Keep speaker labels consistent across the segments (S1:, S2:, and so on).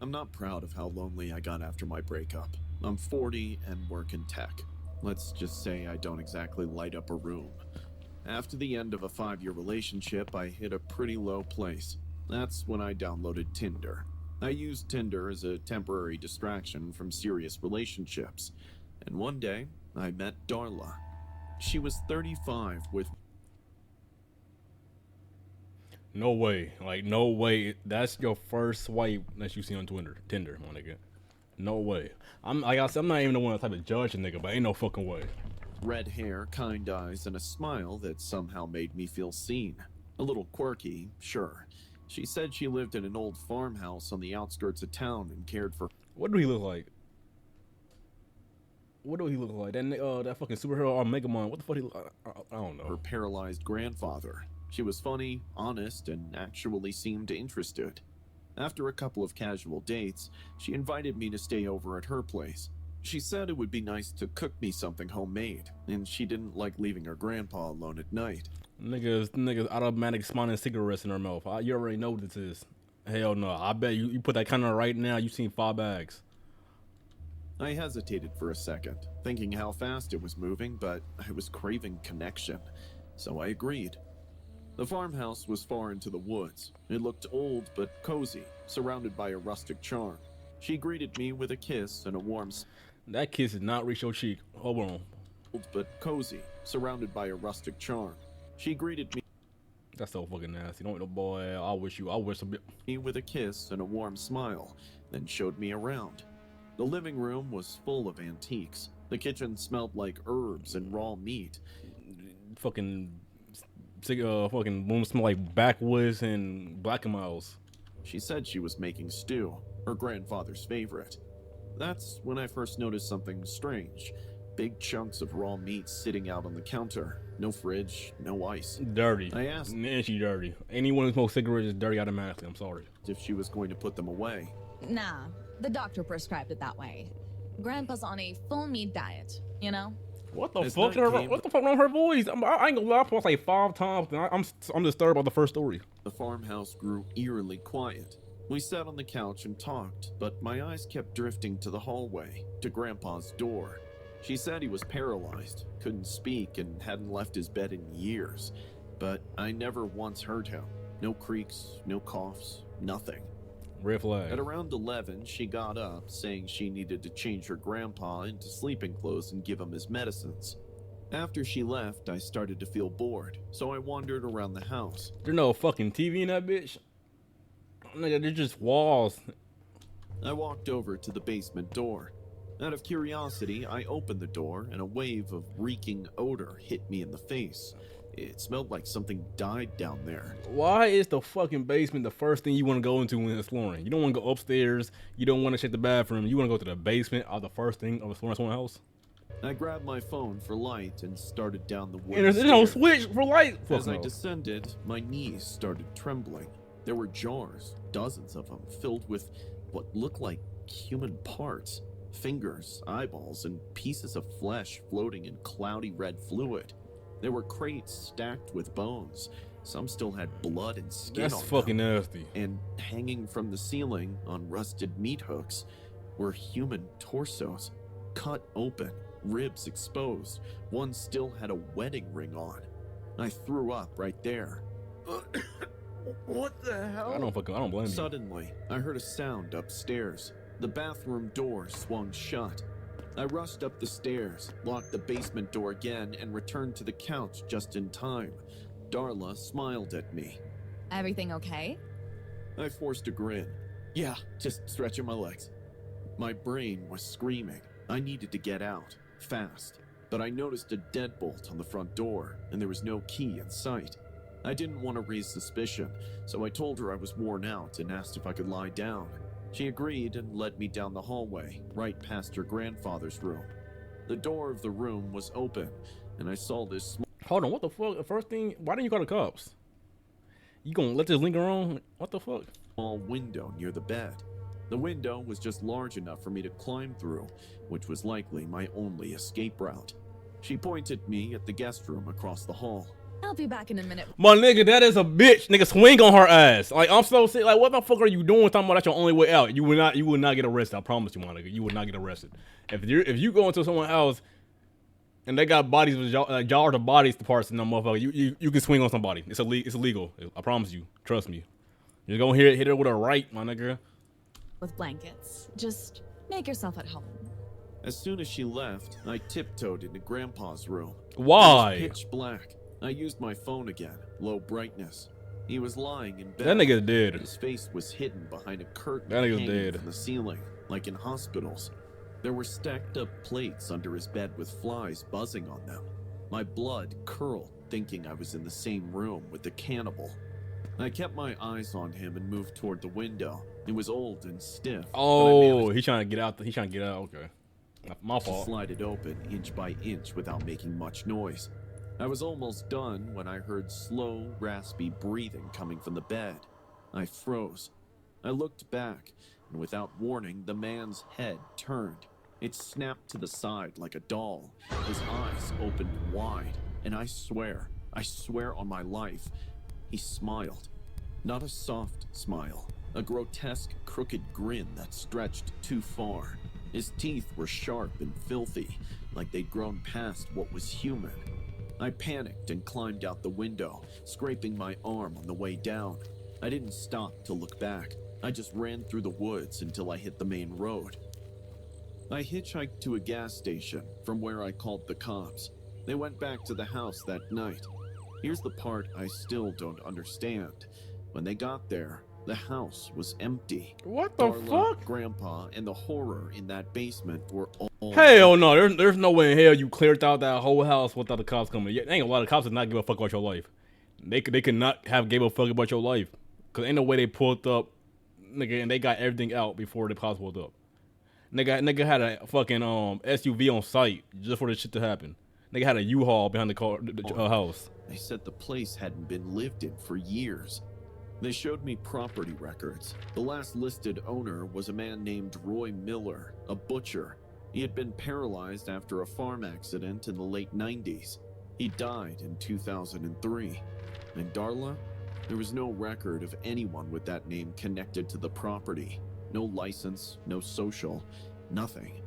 S1: I'm not proud of how lonely I got after my breakup. I'm 40 and work in tech. Let's just say I don't exactly light up a room. After the end of a 5-year relationship, I hit a pretty low place. That's when I downloaded Tinder. I used Tinder as a temporary distraction from serious relationships. And one day, I met Darla. She was 35 with
S2: No way. Like, no way. That's your first swipe that you see on Twitter. Tinder, my nigga. No way. I'm like I said, I'm not even the one type of judge a nigga, but ain't no fucking way.
S1: red hair, kind eyes, and a smile that somehow made me feel seen. A little quirky, sure. She said she lived in an old farmhouse on the outskirts of town and cared for
S2: What do he look like? What do he look like? That fucking superhero Omega Man. What the fuck he look? I don't
S1: her
S2: know.
S1: paralyzed grandfather. She was funny, honest, and actually seemed interested. After a couple of casual dates, she invited me to stay over at her place. She said it would be nice to cook me something homemade, and she didn't like leaving her grandpa alone at night.
S2: Niggas automatic spawning cigarettes in her mouth. You already know what this is. Hell no. I bet you put that kind of right now. You seen 5 bags.
S1: I hesitated for a second, thinking how fast it was moving, but I was craving connection, so I agreed. The farmhouse was far into the woods. It looked old but cozy, surrounded by a rustic charm. She greeted me with a kiss and a warm
S2: That kiss did not reach your cheek. Hold on.
S1: but cozy, surrounded by a rustic charm. She greeted
S2: That's so fucking nasty. Don't know, boy. I wish a bit.
S1: me with a kiss and a warm smile, then showed me around. The living room was full of antiques. The kitchen smelled like herbs and raw meat.
S2: Fucking, fucking room smell like backwoods and black and miles.
S1: She said she was making stew, her grandfather's favorite. That's when I first noticed something strange. Big chunks of raw meat sitting out on the counter. No fridge, no ice.
S2: Dirty.
S1: I asked
S2: And she dirty. Anyone who smokes cigarettes is dirty automatically. I'm sorry.
S1: if she was going to put them away.
S3: Nah, the doctor prescribed it that way. Grandpa's on a full meat diet, you know?
S2: What the
S1: As
S2: fuck?
S1: night came,
S2: What the fuck wrong with her voice? I ain't gonna lie. I paused like 5 times. And I'm disturbed by the first story.
S1: the farmhouse grew eerily quiet. We sat on the couch and talked, but my eyes kept drifting to the hallway, to Grandpa's door. She said he was paralyzed, couldn't speak, and hadn't left his bed in years. But I never once heard him. No creaks, no coughs, nothing.
S2: Red flag.
S1: At around 11, she got up, saying she needed to change her grandpa into sleeping clothes and give him his medicines. After she left, I started to feel bored, so I wandered around the house.
S2: There's no fucking TV in that bitch. Nigga, they're just walls.
S1: I walked over to the basement door. Out of curiosity, I opened the door and a wave of reeking odor hit me in the face. It smelled like something died down there.
S2: Why is the fucking basement the first thing you want to go into when it's flooring? You don't want to go upstairs. You don't want to check the bathroom. You want to go to the basement of the first thing of the someone's house.
S1: I grabbed my phone for light and started down the
S2: And
S1: wooden
S2: there's no
S1: stairs.
S2: switch for light. Fuck
S1: As I
S2: no.
S1: descended, my knees started trembling. There were jars, dozens of them, filled with what looked like human parts. Fingers, eyeballs, and pieces of flesh floating in cloudy red fluid. There were crates stacked with bones. Some still had blood and skin
S2: That's
S1: on
S2: fucking
S1: them.
S2: nasty.
S1: And hanging from the ceiling on rusted meat hooks were human torsos, cut open, ribs exposed. One still had a wedding ring on. I threw up right there. What the hell?
S2: I don't blame you.
S1: Suddenly, I heard a sound upstairs. The bathroom door swung shut. I rushed up the stairs, locked the basement door again, and returned to the couch just in time. Darla smiled at me.
S3: Everything okay?
S1: I forced a grin. Yeah, just stretching my legs. My brain was screaming. I needed to get out, fast. But I noticed a deadbolt on the front door, and there was no key in sight. I didn't want to raise suspicion, so I told her I was worn out and asked if I could lie down. She agreed and led me down the hallway, right past her grandfather's room. The door of the room was open, and I saw this
S2: Hold on, what the fuck? The first thing, why didn't you call the cops? You gonna let this linger on? What the fuck?
S1: small window near the bed. The window was just large enough for me to climb through, which was likely my only escape route. She pointed me at the guest room across the hall.
S3: I'll be back in a minute.
S2: My nigga, that is a bitch. Nigga, swing on her ass. Like, I'm so sick. Like, what the fuck are you doing? Talking about that's your only way out. You will not get arrested. I promise you, my nigga. You will not get arrested. If you go into someone else and they got bodies with jars of bodies parts in them motherfucker, you can swing on somebody. It's illegal. I promise you. Trust me. You're gonna hit her with a right, my nigga.
S3: With blankets. Just make yourself at home.
S1: As soon as she left, I tiptoed into Grandpa's room.
S2: Why?
S1: It was pitch black. I used my phone again, low brightness. He was lying in bed.
S2: That nigga's dead.
S1: His face was hidden behind a curtain
S2: That nigga's
S1: hanging
S2: dead.
S1: from the ceiling, like in hospitals. There were stacked up plates under his bed with flies buzzing on them. My blood curled, thinking I was in the same room with the cannibal. I kept my eyes on him and moved toward the window. It was old and stiff.
S2: Oh, he's trying to get out. He's trying to get out. Okay. My
S1: To
S2: fault.
S1: slide it open inch by inch without making much noise. I was almost done when I heard slow, raspy breathing coming from the bed. I froze. I looked back, and without warning, the man's head turned. It snapped to the side like a doll. His eyes opened wide, and I swear on my life, he smiled. Not a soft smile, a grotesque, crooked grin that stretched too far. His teeth were sharp and filthy, like they'd grown past what was human. I panicked and climbed out the window, scraping my arm on the way down. I didn't stop to look back. I just ran through the woods until I hit the main road. I hitchhiked to a gas station, from where I called the cops. They went back to the house that night. Here's the part I still don't understand. When they got there, the house was empty.
S2: What the
S1: Darla,
S2: fuck?
S1: Grandpa, and the horror in that basement were all...
S2: Hell no, there's no way in hell you cleared out that whole house without the cops coming. Ain't a lot of cops that not give a fuck about your life. They could not have gave a fuck about your life. Cause ain't no way they pulled up, nigga, and they got everything out before the cops pulled up. Nigga had a fucking SUV on site just for this shit to happen. Nigga had a U-Haul behind the house.
S1: They said the place hadn't been lived in for years. They showed me property records. The last listed owner was a man named Roy Miller, a butcher. He had been paralyzed after a farm accident in the late 90s. He died in 2003. And Darla? There was no record of anyone with that name connected to the property. No license, no social, nothing.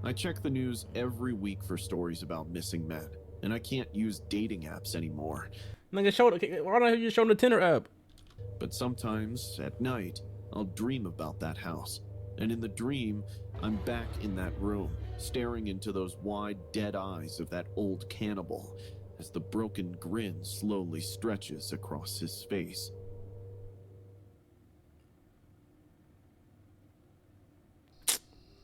S1: I check the news every week for stories about missing men, and I can't use dating apps anymore.
S2: Nigga, why don't you show them the Tinder app?
S1: But sometimes, at night, I'll dream about that house. And in the dream, I'm back in that room, staring into those wide, dead eyes of that old cannibal, as the broken grin slowly stretches across his face.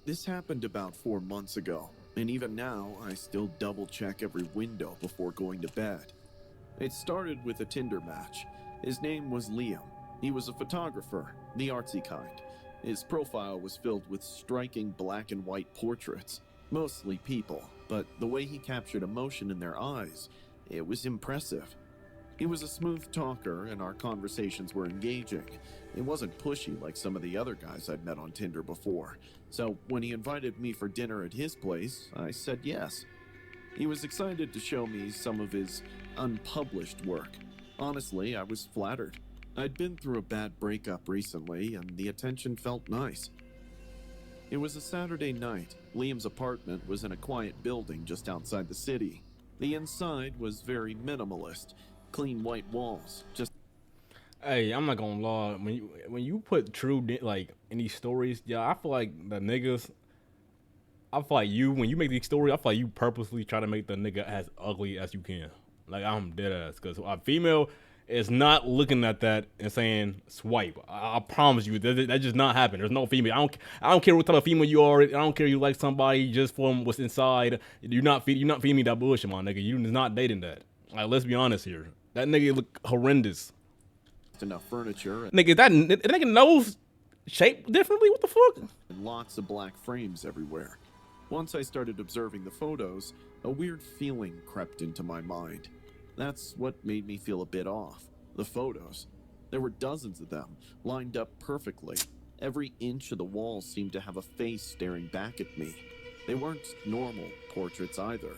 S1: This happened about 4 months ago, and even now, I still double-check every window before going to bed. It started with a Tinder match. His name was Liam. He was a photographer, the artsy kind. His profile was filled with striking black and white portraits, mostly people, but the way he captured emotion in their eyes, it was impressive. He was a smooth talker, and our conversations were engaging. It wasn't pushy like some of the other guys I'd met on Tinder before, so when he invited me for dinner at his place, I said yes. He was excited to show me some of his unpublished work. Honestly, I was flattered. I'd been through a bad breakup recently, and the attention felt nice. It was a Saturday night. Liam's apartment was in a quiet building just outside the city. The inside was very minimalist. Clean white walls, just...
S2: Hey, I'm not gonna lie. When you put true like in these stories, yeah, I feel like the niggas. I feel like when you make these stories, I feel like you purposely try to make the nigga as ugly as you can. Like, I'm dead ass, because a female is not looking at that and saying swipe. I promise you, that just not happen. There's no female. I don't care what type of female you are. I don't care you like somebody just from what's inside. You're not feeding me that bullshit, my nigga. You're not dating that. Like, let's be honest here. That nigga look horrendous.
S1: enough furniture.
S2: Nigga, that nigga nose shaped differently? What the fuck?
S1: And lots of black frames everywhere. Once I started observing the photos, a weird feeling crept into my mind. That's what made me feel a bit off. The photos. There were dozens of them, lined up perfectly. Every inch of the wall seemed to have a face staring back at me. They weren't normal portraits either.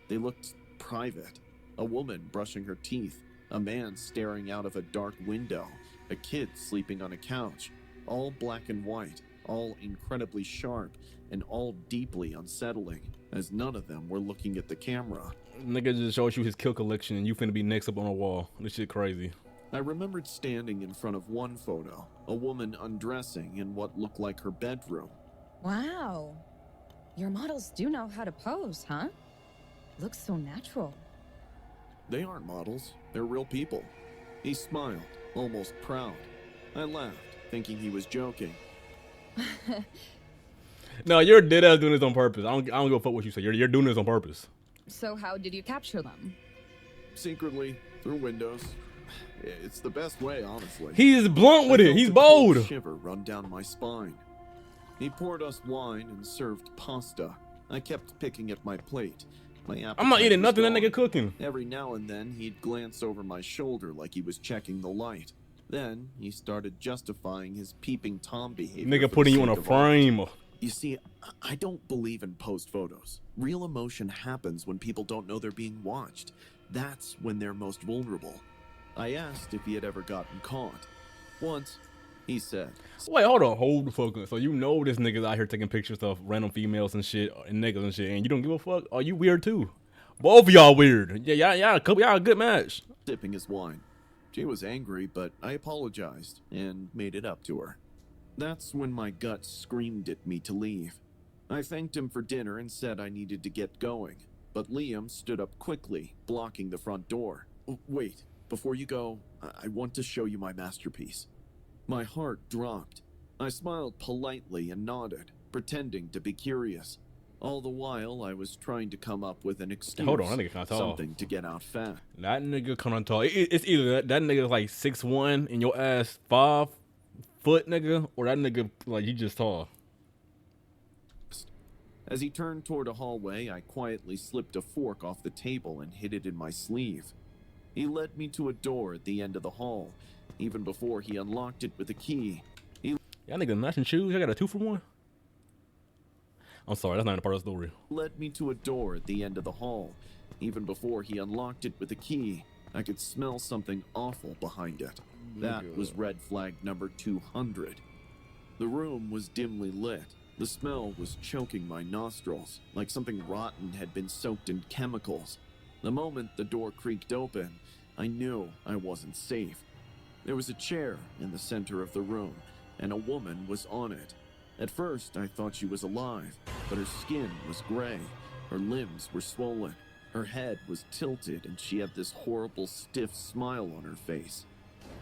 S1: They looked private. A woman brushing her teeth, a man staring out of a dark window, a kid sleeping on a couch, all black and white, all incredibly sharp, and all deeply unsettling, as none of them were looking at the camera.
S2: Nigga just showed you his kill collection and you finna be next up on a wall. This shit crazy.
S1: I remembered standing in front of one photo, a woman undressing in what looked like her bedroom.
S3: Wow. Your models do know how to pose, huh? Looks so natural.
S1: They aren't models, they're real people. He smiled, almost proud. I laughed, thinking he was joking.
S2: No, you're dead ass doing this on purpose. I don't give a fuck what you say. You're doing this on purpose.
S3: So how did you capture them?
S1: Secretly, through windows. It's the best way, honestly.
S2: He's blunt with
S1: I
S2: it.
S1: felt
S2: He's
S1: a cold
S2: bold.
S1: shiver run down my spine. He poured us wine and served pasta. I kept picking at my plate. My
S2: I'm not
S1: appetite
S2: eating
S1: was
S2: nothing that
S1: gone.
S2: nigga cooking.
S1: Every now and then, he'd glance over my shoulder like he was checking the light. Then, he started justifying his peeping Tom behavior.
S2: Nigga
S1: for
S2: putting
S1: the
S2: you in a
S1: sake of art.
S2: frame.
S1: You see, I don't believe in posed photos. Real emotion happens when people don't know they're being watched. That's when they're most vulnerable. I asked if he had ever gotten caught. Once, he said,
S2: Wait, hold the fuck up. So you know this nigga's out here taking pictures of random females and shit and niggas and shit, and you don't give a fuck? Are you weird too? Both of y'all weird. Yeah, y'all a good match.
S1: sipping his wine. She was angry, but I apologized and made it up to her. That's when my gut screamed at me to leave. I thanked him for dinner and said I needed to get going, but Liam stood up quickly, blocking the front door. Wait, before you go, I want to show you my masterpiece. My heart dropped. I smiled politely and nodded, pretending to be curious. All the while, I was trying to come up with an excuse.
S2: Hold on, that nigga kinda tall.
S1: Something to get out fast.
S2: That nigga kinda tall. It's either that nigga like 6'1" and your ass 5 foot nigga, or that nigga like you just tall.
S1: As he turned toward a hallway, I quietly slipped a fork off the table and hid it in my sleeve. He led me to a door at the end of the hall. Even before he unlocked it with a key,
S2: Y'all niggas matching shoes? I got a 2-for-1? I'm sorry, that's not a part of the story.
S1: led me to a door at the end of the hall. Even before he unlocked it with a key, I could smell something awful behind it. That was red flag number 200. The room was dimly lit. The smell was choking my nostrils, like something rotten had been soaked in chemicals. The moment the door creaked open, I knew I wasn't safe. There was a chair in the center of the room, and a woman was on it. At first, I thought she was alive, but her skin was gray. Her limbs were swollen. Her head was tilted, and she had this horrible, stiff smile on her face.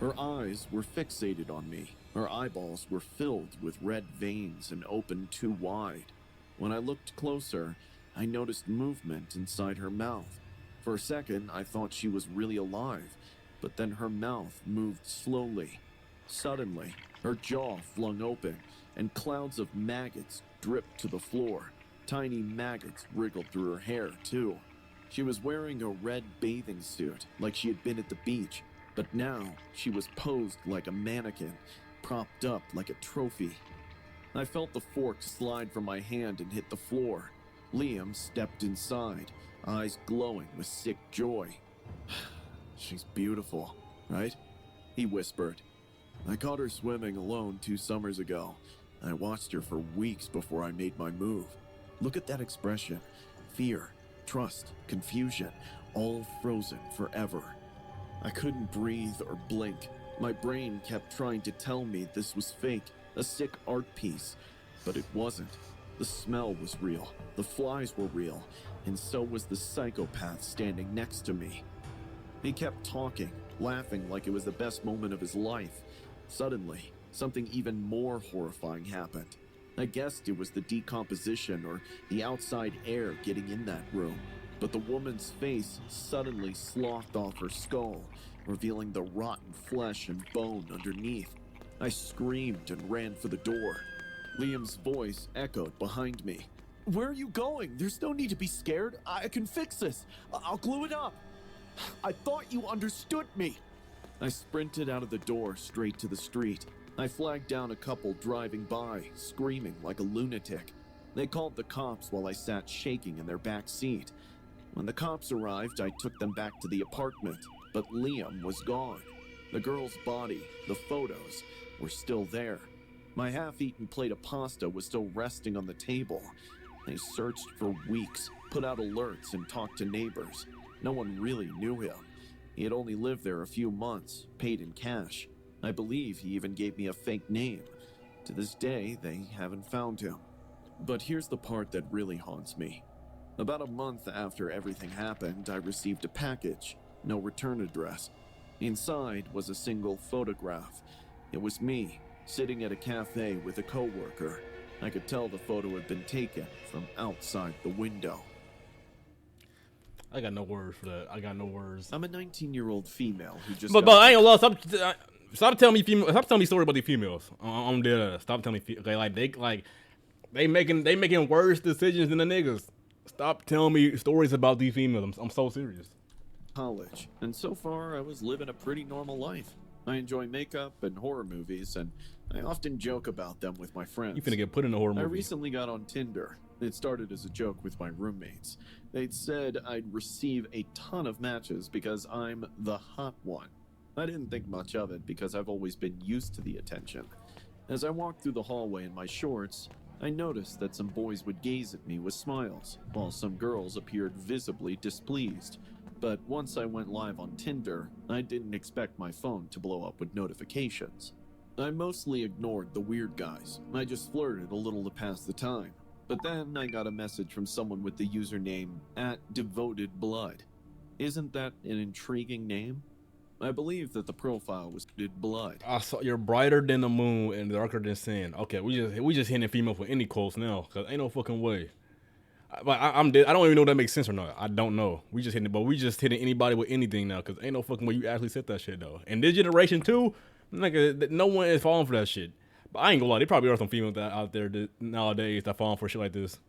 S1: Her eyes were fixated on me. Her eyeballs were filled with red veins and opened too wide. When I looked closer, I noticed movement inside her mouth. For a second, I thought she was really alive, but then her mouth moved slowly. Suddenly, her jaw flung open, and clouds of maggots dripped to the floor. Tiny maggots wriggled through her hair, too. She was wearing a red bathing suit, like she had been at the beach, but now she was posed like a mannequin, propped up like a trophy. I felt the fork slide from my hand and hit the floor. Liam stepped inside, eyes glowing with sick joy. She's beautiful, right? He whispered. I caught her swimming alone 2 summers ago. I watched her for weeks before I made my move. Look at that expression. Fear, trust, confusion, all frozen forever. I couldn't breathe or blink. My brain kept trying to tell me this was fake, a sick art piece, but it wasn't. The smell was real, the flies were real, and so was the psychopath standing next to me. He kept talking, laughing like it was the best moment of his life. Suddenly, something even more horrifying happened. I guessed it was the decomposition or the outside air getting in that room, but the woman's face suddenly slothed off her skull, revealing the rotten flesh and bone underneath. I screamed and ran for the door. Liam's voice echoed behind me. Where are you going? There's no need to be scared. I can fix this. I'll glue it up. I thought you understood me. I sprinted out of the door straight to the street. I flagged down a couple driving by, screaming like a lunatic. They called the cops while I sat shaking in their back seat. When the cops arrived, I took them back to the apartment, but Liam was gone. The girl's body, the photos, were still there. My half-eaten plate of pasta was still resting on the table. They searched for weeks, put out alerts, and talked to neighbors. No one really knew him. He had only lived there a few months, paid in cash. I believe he even gave me a fake name. To this day, they haven't found him. But here's the part that really haunts me. About a month after everything happened, I received a package, no return address. Inside was a single photograph. It was me, sitting at a cafe with a coworker. I could tell the photo had been taken from outside the window.
S2: I got no words for that. I got no words.
S1: I'm a 19-year-old female who just.
S2: But I ain't gonna lie. Stop telling me female. Stop telling me stories about these females. I'm dead. Stop telling me they making worse decisions than the niggas. Stop telling me stories about these females. I'm so serious.
S1: College, and so far I was living a pretty normal life. I enjoy makeup and horror movies, and I often joke about them with my friends.
S2: You finna get put in a horror movie.
S1: I recently got on Tinder. It started as a joke with my roommates. They'd said I'd receive a ton of matches because I'm the hot one. I didn't think much of it because I've always been used to the attention. As I walked through the hallway in my shorts, I noticed that some boys would gaze at me with smiles, while some girls appeared visibly displeased. But once I went live on Tinder, I didn't expect my phone to blow up with notifications. I mostly ignored the weird guys. I just flirted a little to pass the time. But then I got a message from someone with the username @DevotedBlood. Isn't that an intriguing name? I believe that the profile was Devoted Blood.
S2: I saw you're brighter than the moon and darker than sin. Okay, we just hitting females with any quotes now, cause ain't no fucking way. But I'm dead. I don't even know if that makes sense or not. I don't know. We just hitting anybody with anything now, cause ain't no fucking way you actually said that shit though. And this generation too, nigga, no one is falling for that shit. But I ain't gonna lie, there probably are some females out there nowadays that falling for shit like this.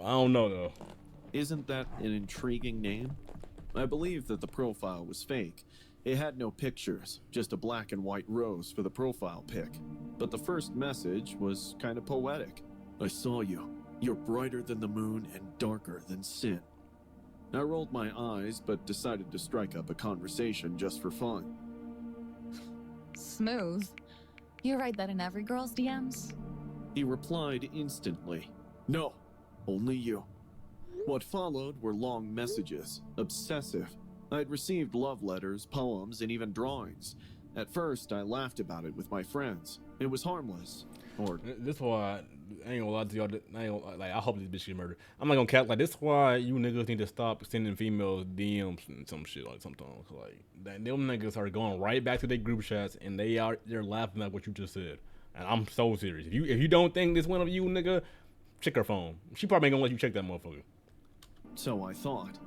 S2: I don't know though.
S1: Isn't that an intriguing name? I believe that the profile was fake. It had no pictures, just a black and white rose for the profile pic. But the first message was kind of poetic. I saw you. You're brighter than the moon and darker than sin. I rolled my eyes, but decided to strike up a conversation just for fun.
S3: Smooth. You write that in every girl's DMs?
S1: He replied instantly, no, only you. What followed were long messages, obsessive. I'd received love letters, poems, and even drawings. At first, I laughed about it with my friends. It was harmless. Or
S2: this why I ain't gonna lie to y'all. I hope this bitch get murdered. I'm not gonna cap. Like, this why you niggas need to stop sending females DMs and some shit like sometimes. Like, them niggas are going right back to their group chats and they're laughing at what you just said. And I'm so serious. If you don't think this one of you, nigga, check her phone. She probably ain't gonna let you check that motherfucker.
S1: so I thought.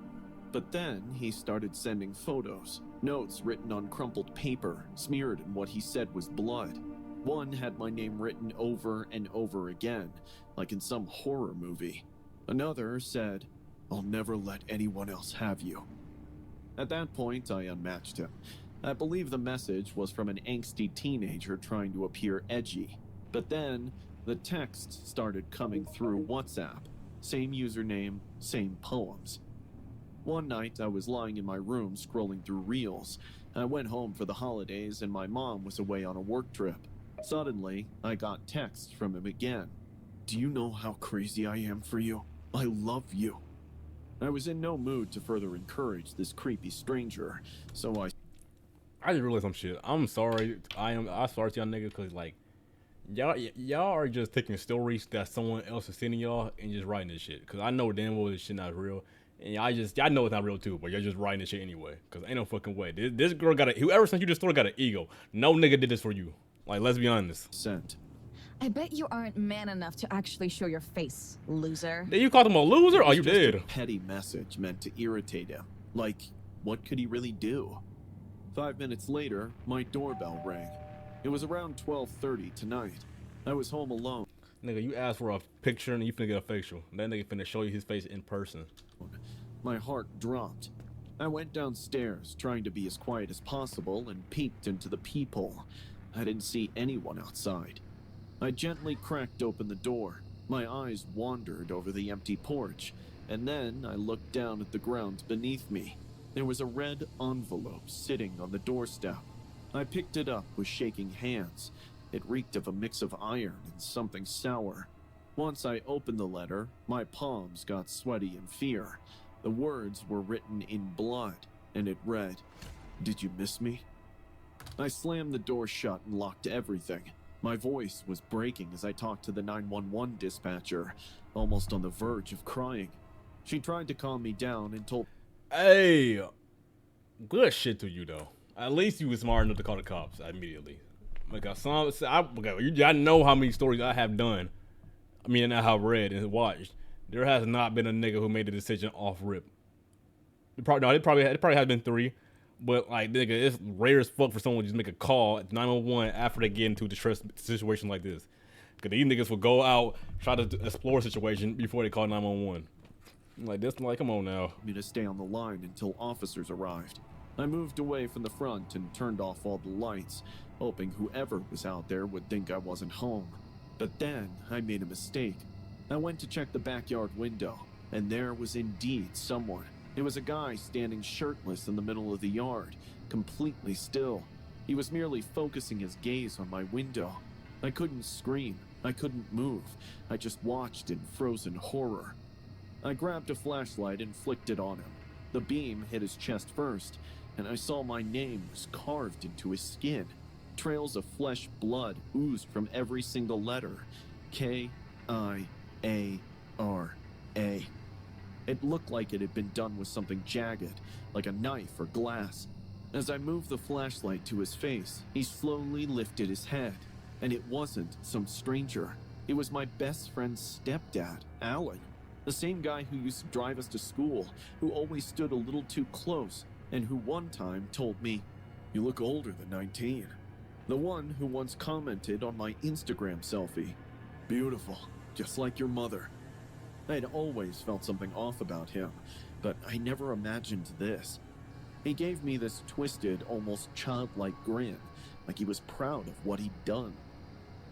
S1: But then he started sending photos, notes written on crumpled paper, smeared in what he said was blood. One had my name written over and over again, like in some horror movie. Another said, I'll never let anyone else have you. At that point, I unmatched him. I believe the message was from an angsty teenager trying to appear edgy. But then, the texts started coming through WhatsApp. Same username, same poems. One night, I was lying in my room scrolling through reels. I went home for the holidays and my mom was away on a work trip. Suddenly, I got texts from him again. Do you know how crazy I am for you? I love you. I was in no mood to further encourage this creepy stranger, so I
S2: just realized some shit. I'm sorry. I'm sorry to y'all niggas, cause like y'all are just taking stories that someone else is sending y'all and just writing this shit. Cause I know damn well this shit not real. And y'all know it's not real too, but you're just writing this shit anyway. Cause ain't no fucking way. This girl whoever sent you this story got an ego. No nigga did this for you. Like, let's be honest.
S1: sent.
S3: I bet you aren't man enough to actually show your face, loser.
S2: Did you call him a loser? Oh, you
S1: Just
S2: did.
S1: a petty message meant to irritate him. Like, what could he really do? 5 minutes later, my doorbell rang. It was around 12:30 tonight. I was home alone.
S2: Nigga, you asked for a picture and you finna get a facial. That nigga finna show you his face in person.
S1: My heart dropped. I went downstairs, trying to be as quiet as possible, and peeked into the peephole. I didn't see anyone outside. I gently cracked open the door. My eyes wandered over the empty porch. And then I looked down at the ground beneath me. There was a red envelope sitting on the doorstep. I picked it up with shaking hands. It reeked of a mix of iron and something sour. Once I opened the letter, my palms got sweaty in fear. The words were written in blood, and it read, "Did you miss me?" I slammed the door shut and locked everything. My voice was breaking as I talked to the 911 dispatcher, almost on the verge of crying. She tried to calm me down and told...
S2: Hey, good shit to you though. At least you was smart enough to call the cops immediately. Because I know how many stories I have done. I mean, I have read and watched. There has not been a nigga who made a decision off rip. It probably has been 3, but like nigga, it's rare as fuck for someone to just make a call at 911 after they get into a distress situation like this. Cause these niggas will go out, try to explore a situation before they call 911. Like this, like come on now.
S1: Me to stay on the line until officers arrived. I moved away from the front and turned off all the lights, hoping whoever was out there would think I wasn't home. But then I made a mistake. I went to check the backyard window, and there was indeed someone. It was a guy standing shirtless in the middle of the yard, completely still. He was merely focusing his gaze on my window. I couldn't scream. I couldn't move. I just watched in frozen horror. I grabbed a flashlight and flicked it on him. The beam hit his chest first, and I saw my name was carved into his skin. Trails of flesh blood oozed from every single letter. K-I-A-R-A. It looked like it had been done with something jagged, like a knife or glass. As I moved the flashlight to his face, he slowly lifted his head. And it wasn't some stranger. It was my best friend's stepdad, Alan. The same guy who used to drive us to school, who always stood a little too close, and who one time told me, "You look older than 19. The one who once commented on my Instagram selfie, "Beautiful, just like your mother." I had always felt something off about him, but I never imagined this. He gave me this twisted, almost childlike grin, like he was proud of what he'd done.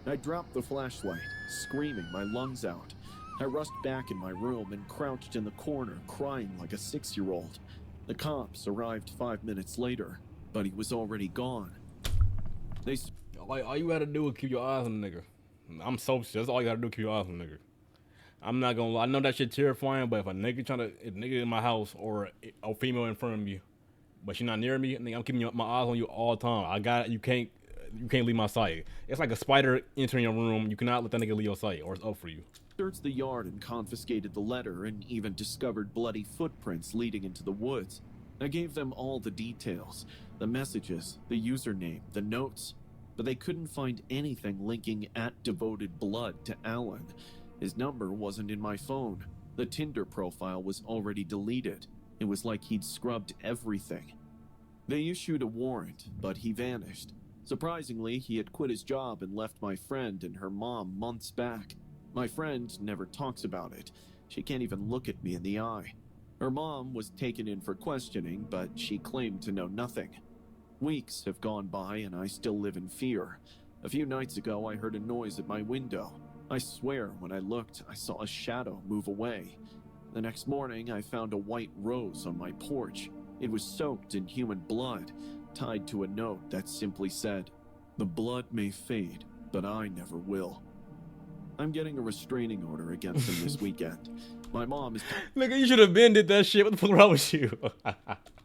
S1: I dropped the flashlight, screaming my lungs out. I rushed back in my room and crouched in the corner, crying like a 6-year-old. The cops arrived 5 minutes later, but he was already gone.
S2: Like all you gotta do is keep your eyes on the nigga. I'm so serious. That's all you gotta do, keep your eyes on the nigga. I'm not gonna lie. I know that shit terrifying, but if a nigga in my house or a female in front of me, but she not near me, nigga, I'm keeping my eyes on you all the time. You can't leave my sight. It's like a spider entering your room. You cannot let that nigga leave your sight, or it's up for you.
S1: Searched the yard and confiscated the letter, and even discovered bloody footprints leading into the woods. I gave them all the details, the messages, the username, the notes, but they couldn't find anything linking @DevotedBlood to Alan. His number wasn't in my phone. The Tinder profile was already deleted. It was like he'd scrubbed everything. They issued a warrant, but he vanished. Surprisingly, he had quit his job and left my friend and her mom months back. My friend never talks about it. She can't even look at me in the eye. Her mom was taken in for questioning, but she claimed to know nothing. Weeks have gone by and I still live in fear. A few nights ago, I heard a noise at my window. I swear, when I looked, I saw a shadow move away. The next morning, I found a white rose on my porch. It was soaked in human blood, tied to a note that simply said, "The blood may fade, but I never will." I'm getting a restraining order against him this weekend. My mom is
S2: Nigga, you should have been did that shit. What the fuck wrong with you?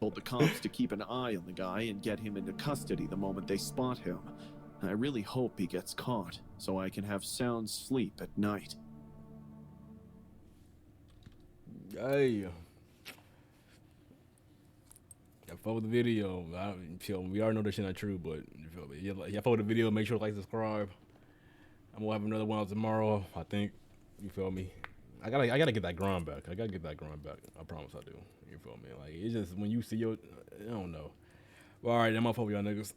S1: told the cops to keep an eye on the guy and get him into custody the moment they spot him. I really hope he gets caught, so I can have sound sleep at night.
S2: Hey. I fuck with the video. We already know this shit not true, but you feel me? Yeah, fuck with the video. Make sure to like, subscribe. I'm gonna have another one out tomorrow, I think. You feel me? I gotta get that grind back. I promise I do. You feel me? Like it's just when you see I don't know. Well, all right, I'm gonna fuck with y'all niggas.